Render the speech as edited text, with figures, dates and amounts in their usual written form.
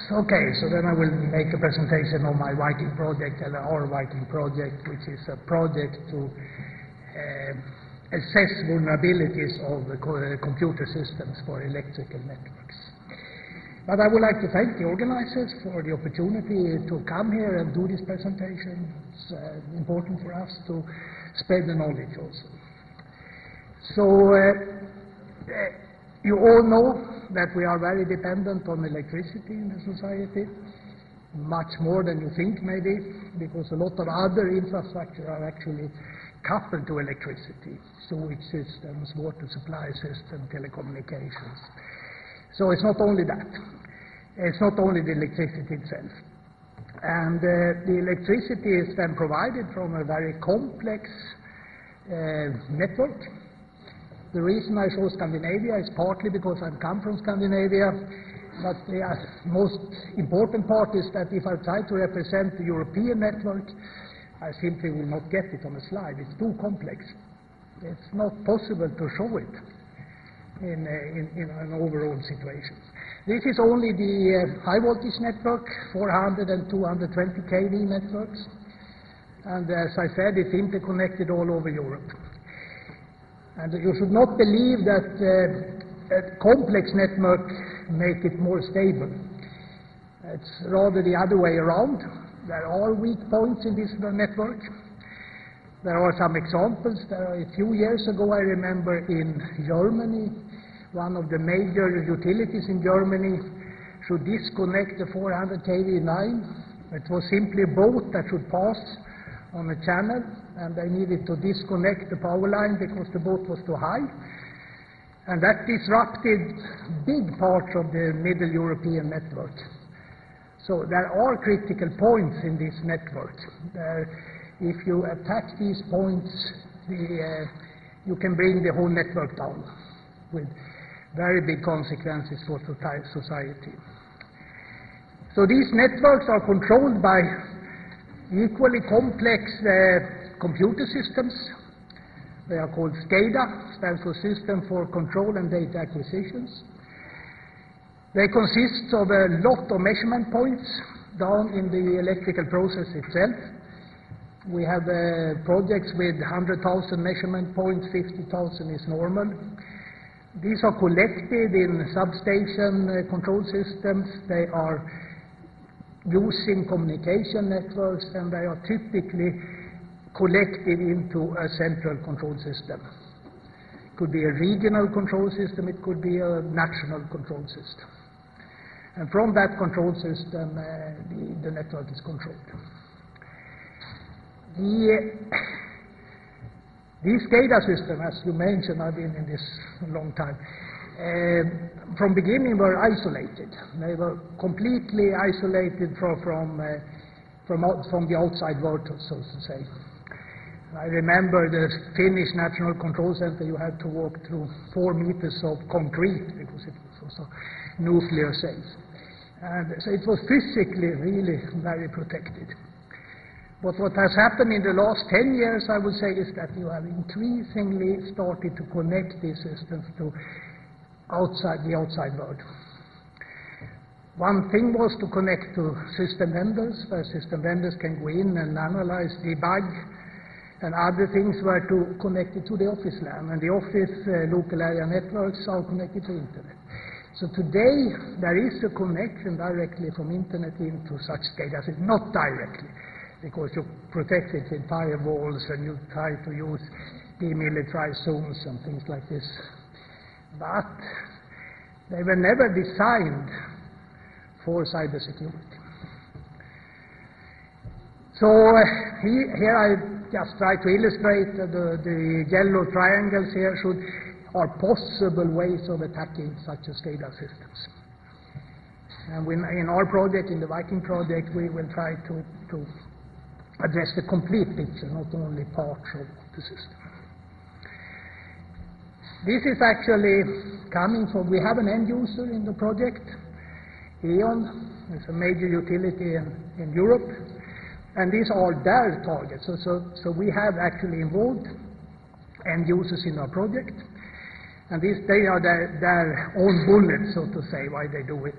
Okay, so then I will make a presentation on my Viking project, and our Viking project, which is a project to assess vulnerabilities of the computer systems for electrical networks. But I would like to thank the organizers for the opportunity to come here and do this presentation. It's important for us to spread the knowledge also. So you all know that we are very dependent on electricity in the society, much more than you think maybe, because a lot of other infrastructure are actually coupled to electricity, sewage systems, water supply system, telecommunications. So it's not only that. It's not only the electricity itself. And the electricity is then provided from a very complex network. The reason I show Scandinavia is partly because I come from Scandinavia, but the most important part is that if I try to represent the European network, I simply will not get it on a slide. It's too complex. It's not possible to show it in an overall situation. This is only the high voltage network, 400 and 220 kV networks. And as I said, it's interconnected all over Europe. And you should not believe that a complex network make it more stable. It's rather the other way around. There are weak points in this network. There are some examples. A few years ago, I remember in Germany, one of the major utilities in Germany should disconnect the 400 kV line. It was simply a boat that should pass on a channel, and they needed to disconnect the power line because the boat was too high. And that disrupted big parts of the Middle European network. So there are critical points in this network. If you attack these points, you can bring the whole network down with very big consequences for society. So these networks are controlled by equally complex computer systems. They are called SCADA, stands for System for Control and Data Acquisitions. They consist of a lot of measurement points down in the electrical process itself. We have projects with 100,000 measurement points, 50,000 is normal. These are collected in substation control systems. They are using communication networks, and they are typically collected into a central control system. It could be a regional control system, it could be a national control system. And from that control system, the network is controlled. The SCADA system, as you mentioned, I've been in this a long time, from beginning were isolated. They were completely isolated from the outside world, so to say. I remember the Finnish National Control Center, you had to walk through 4 meters of concrete because it was also nuclear safe. And so it was physically really very protected. But what has happened in the last 10 years, I would say, is that you have increasingly started to connect these systems to the outside world. One thing was to connect to system vendors, where system vendors can go in and analyze, debug, and other things were to connect it to the office LAN, and the office local area networks are connected to internet. So today there is a connection directly from internet into such SCADA, not directly, because you protect it with firewalls and you try to use demilitarized zones and things like this. But they were never designed for cybersecurity. So here I just try to illustrate the yellow triangles here are possible ways of attacking such a SCADA systems. And in our project, in the Viking project, we will try to address the complete picture, not only parts of the system. This is actually coming from, we have an end user in the project, E.ON, it's a major utility in Europe, and these are their targets. So we have actually involved end users in our project, and they are their own bullets, so to say, why they do it.